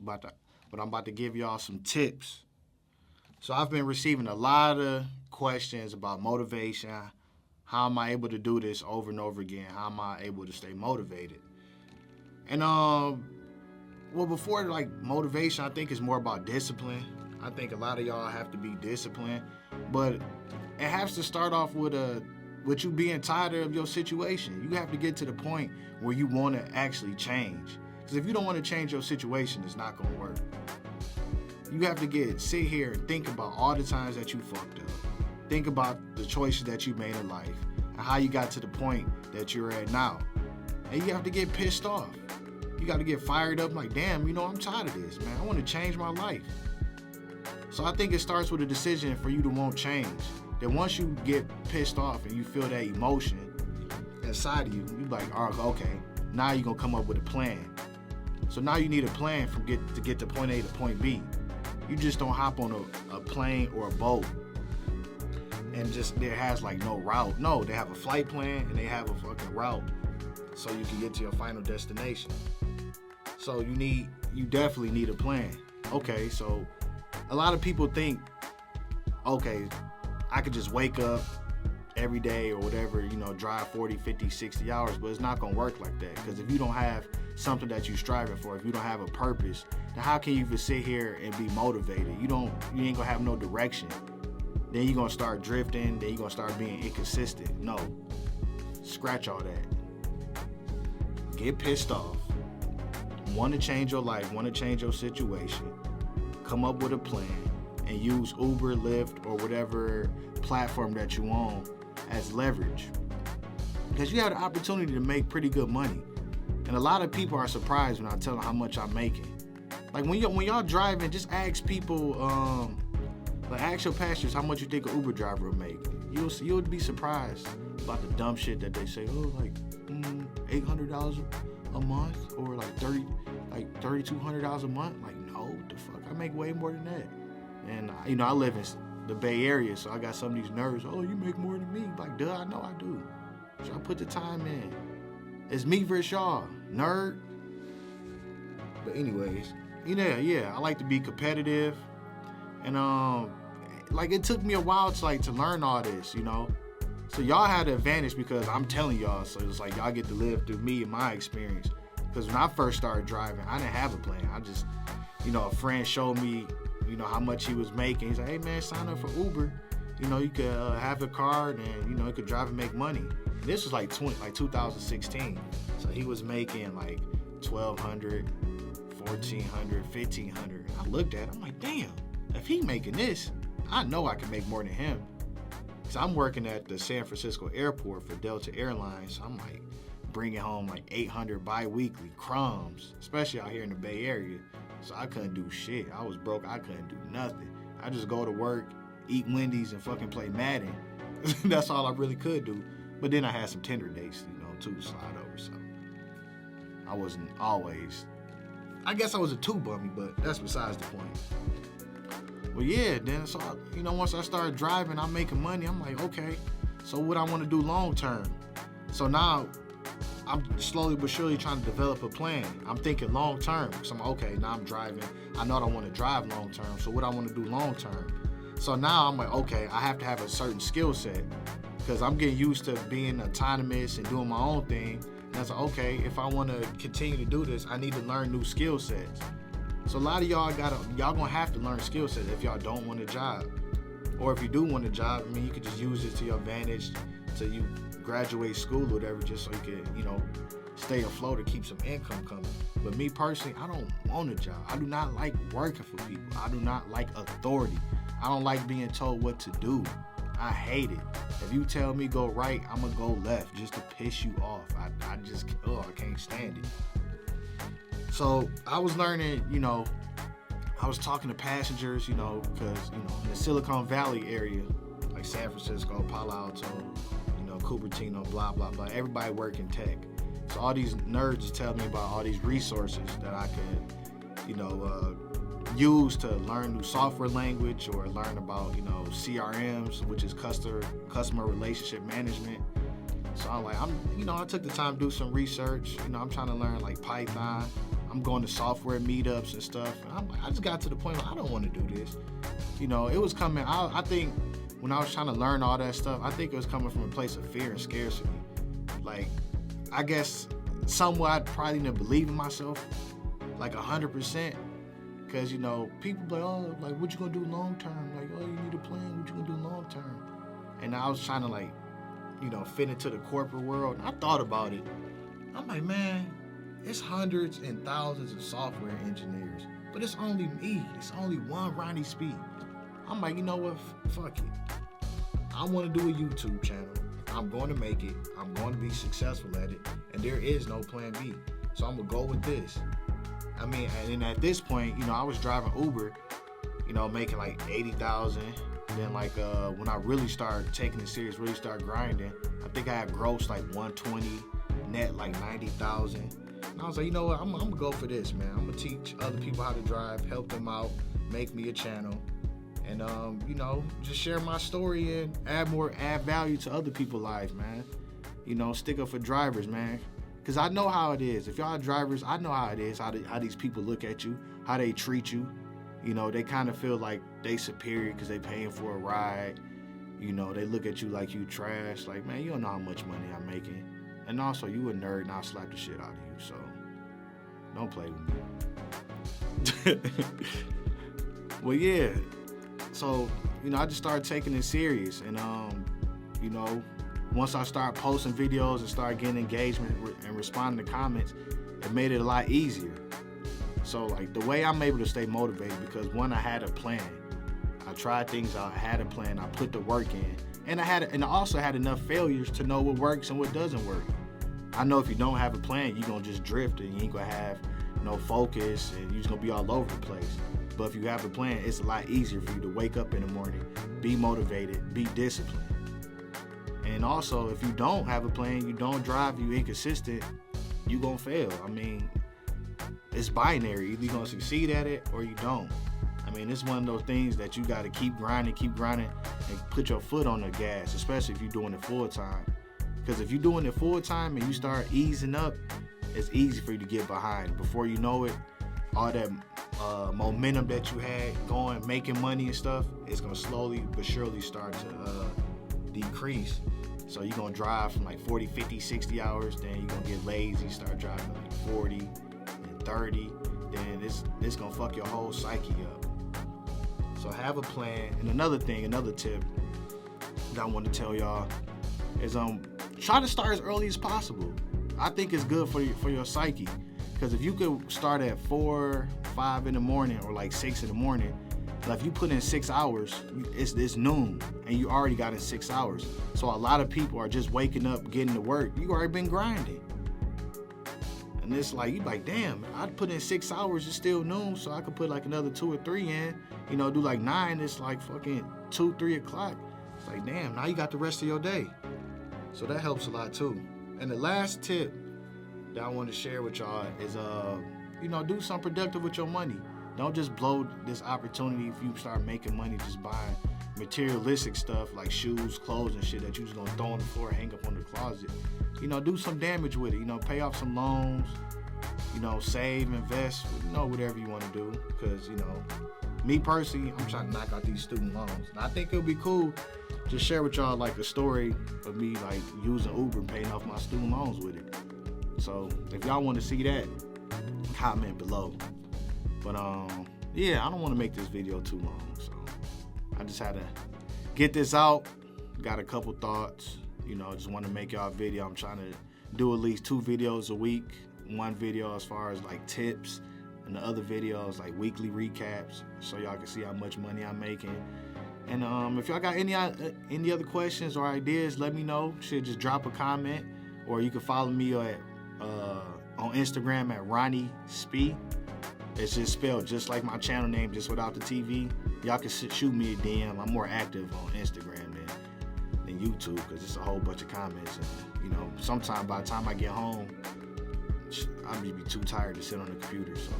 but I'm about to give y'all some tips. So I've been receiving a lot of questions about motivation. How am I able to do this over and over again? How am I able to stay motivated? And well, before like motivation, I think it's more about discipline. I think a lot of y'all have to be disciplined, but it has to start off with you being tired of your situation. You have to get to the point where you want to actually change. Because if you don't want to change your situation, it's not going to work. You have to sit here and think about all the times that you fucked up. Think about the choices that you made in life and how you got to the point that you're at now. And you have to get pissed off. You got to get fired up like, damn, I'm tired of this, man. I want to change my life. So I think it starts with a decision for you to want change. Then once you get pissed off and you feel that emotion inside of you, you're like, oh, okay, now you're going to come up with a plan. So now you need a plan to get to point A to point B. You just don't hop on a plane or a boat and just there has like no route. No, they have a flight plan and they have a fucking route so you can get to your final destination. So you definitely need a plan. Okay, so a lot of people think, okay, I could just wake up every day or whatever, drive 40, 50, 60 hours, but it's not going to work like that. Because if you don't have something that you're striving for, if you don't have a purpose, then how can you even sit here and be motivated? You ain't going to have no direction. Then you're going to start drifting, then you're going to start being inconsistent. No, scratch all that. Get pissed off. Want to change your life, want to change your situation. Come up with a plan and use Uber, Lyft, or whatever platform that you own as leverage. Because you have the opportunity to make pretty good money. And a lot of people are surprised when I tell them how much I'm making. Like when y'all driving, just ask people, ask your passengers how much you think an Uber driver will make. You'll be surprised about the dumb shit that they say. Oh, like $800 a month, or like $3,200 a month. Like, no, what the fuck? I make way more than that. And I live in the Bay Area, so I got some of these nerds. Oh, you make more than me? Like, duh, I know I do. So I put the time in. It's me versus y'all, nerd. But anyways, yeah, I like to be competitive, and it took me a while to learn all this, So y'all had the advantage because I'm telling y'all, so it's like y'all get to live through me and my experience. Because when I first started driving, I didn't have a plan. I just, a friend showed me, how much he was making. He's like, hey man, sign up for Uber. You could have a card and, you could drive and make money. And this was like 2016. So he was making like $1,200, $1,400, $1,500. I looked at it, I'm like, damn, if he making this, I know I can make more than him. So I'm working at the San Francisco airport for Delta Airlines. So I'm like bringing home like $800 bi-weekly, crumbs, especially out here in the Bay Area. So I couldn't do shit. I was broke. I couldn't do nothing. I just go to work, eat Wendy's, and fucking play Madden. That's all I really could do. But then I had some tender dates, to slide over. So I wasn't always. I guess I was a too bummy, but that's besides the point. Well, yeah, then so once I started driving, I'm making money. I'm like, okay, so what I want to do long term. So now I'm slowly but surely trying to develop a plan. I'm thinking long term. So I'm okay, now I'm driving. I know I don't want to drive long term. So what I want to do long term. So now I'm like, okay, I have to have a certain skill set because I'm getting used to being autonomous and doing my own thing. And I was like, okay, if I want to continue to do this, I need to learn new skill sets. So a lot of y'all gonna have to learn skill sets if y'all don't want a job. Or if you do want a job, you could just use it to your advantage till you graduate school or whatever, just so you can, stay afloat or keep some income coming. But me personally, I don't want a job. I do not like working for people. I do not like authority. I don't like being told what to do. I hate it. If you tell me go right, I'm gonna go left just to piss you off. I can't stand it. So I was learning, I was talking to passengers, because, in the Silicon Valley area, like San Francisco, Palo Alto, Cupertino, blah, blah, blah. Everybody work in tech. So all these nerds just tell me about all these resources that I could, use to learn new software language or learn about, CRMs, which is customer relationship management. So I took the time to do some research. I'm trying to learn like Python. I'm going to software meetups and stuff. And I just got to the point where I don't want to do this. You know, it was coming. I think when I was trying to learn all that stuff, I think it was coming from a place of fear and scarcity. Like, I guess somewhat I probably didn't believe in myself, like 100%. Because, you know, people be like, oh, like, what you gonna do long term? Like, oh, you need a plan. What you gonna do long term? And I was trying to, like, you know, fit into the corporate world. And I thought about it. I'm like, man, it's hundreds and thousands of software engineers, but it's only me. It's only one Ronnie Speed. I'm like, you know what? Fuck it. I want to do a YouTube channel. I'm going to make it. I'm going to be successful at it. And there is no plan B. So I'm going to go with this. I mean, and at this point, you know, I was driving Uber, you know, making like 80,000. Then like when I really started taking it serious, really started grinding, I think I had gross like 120, net like 90,000. And I was like, you know what, I'm gonna go for this, man. I'm gonna teach other people how to drive, help them out, make me a channel, and you know, just share my story and add value to other people's lives, man. You know, stick up for drivers, man. Cause I know how it is. If y'all are drivers, I know how it is, how these people look at you, how they treat you. You know, they kind of feel like they superior because they paying for a ride. You know, they look at you like you trash. Like, man, you don't know how much money I'm making. And also, you a nerd and I'll slap the shit out of you. So, don't play with me. Well, yeah. So, you know, I just started taking it serious. And, you know, once I started posting videos and started getting engagement and responding to comments, it made it a lot easier. So, like, the way I'm able to stay motivated, because one, I had a plan. I tried things out, I had a plan, I put the work in. And I also had enough failures to know what works and what doesn't work. I know if you don't have a plan, you're gonna just drift and you ain't gonna have no focus and you're just gonna be all over the place. But if you have a plan, it's a lot easier for you to wake up in the morning, be motivated, be disciplined. And also, if you don't have a plan, you don't drive, you inconsistent, you gonna fail. I mean, it's binary. Either you're gonna succeed at it or you don't. I mean, it's one of those things that you gotta keep grinding, and put your foot on the gas, especially if you're doing it full time. Because if you're doing it full time and you start easing up, it's easy for you to get behind. Before you know it, all that momentum that you had going, making money and stuff, it's gonna slowly but surely start to decrease. So you're gonna drive from like 40, 50, 60 hours, then you're gonna get lazy, start driving like 40 and 30, then it's gonna fuck your whole psyche up. So have a plan. And another tip that I want to tell y'all is try to start as early as possible. I think it's good for your psyche, because if you could start at 4, 5 in the morning or like 6 in the morning, like if you put in 6 hours, it's noon and you already got in 6 hours. So a lot of people are just waking up, getting to work. You already been grinding. And it's like, you like, damn, I'd put in 6 hours, it's still noon, so I could put like another 2 or 3 in, you know, do like 9, it's like fucking 2, 3 o'clock. It's like, damn, now you got the rest of your day. So that helps a lot too. And the last tip that I want to share with y'all is, you know, do something productive with your money. Don't just blow this opportunity if you start making money just buying materialistic stuff like shoes, clothes, and shit that you just gonna throw on the floor, hang up on the closet. You know, do some damage with it. You know, pay off some loans. You know, save, invest. You know, whatever you want to do. Because, you know, me personally, I'm trying to knock out these student loans. And I think it would be cool to share with y'all like a story of me like using Uber and paying off my student loans with it. So if y'all want to see that, comment below. But yeah, I don't want to make this video too long, so I just had to get this out. Got a couple thoughts, you know, just want to make y'all a video. I'm trying to do at least 2 videos a week. One video as far as like tips, and the other videos like weekly recaps, so y'all can see how much money I'm making. And if y'all got any other questions or ideas, let me know. Just drop a comment, or you can follow me at on Instagram at Ronnie Spee. It's just spelled just like my channel name, just without the TV. Y'all can shoot me a DM. I'm more active on Instagram than YouTube, because it's a whole bunch of comments. And, you know, sometime by the time I get home, I'll be too tired to sit on the computer. So,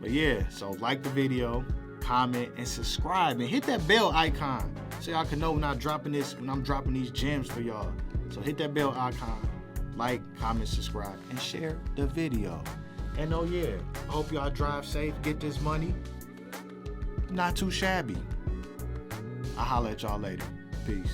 but yeah, so like the video, comment, and subscribe, and hit that bell icon so y'all can know when I'm dropping these gems for y'all. So hit that bell icon, like, comment, subscribe, and share the video. And oh yeah, I hope y'all drive safe, get this money. Not too shabby. I'll holler at y'all later. Peace.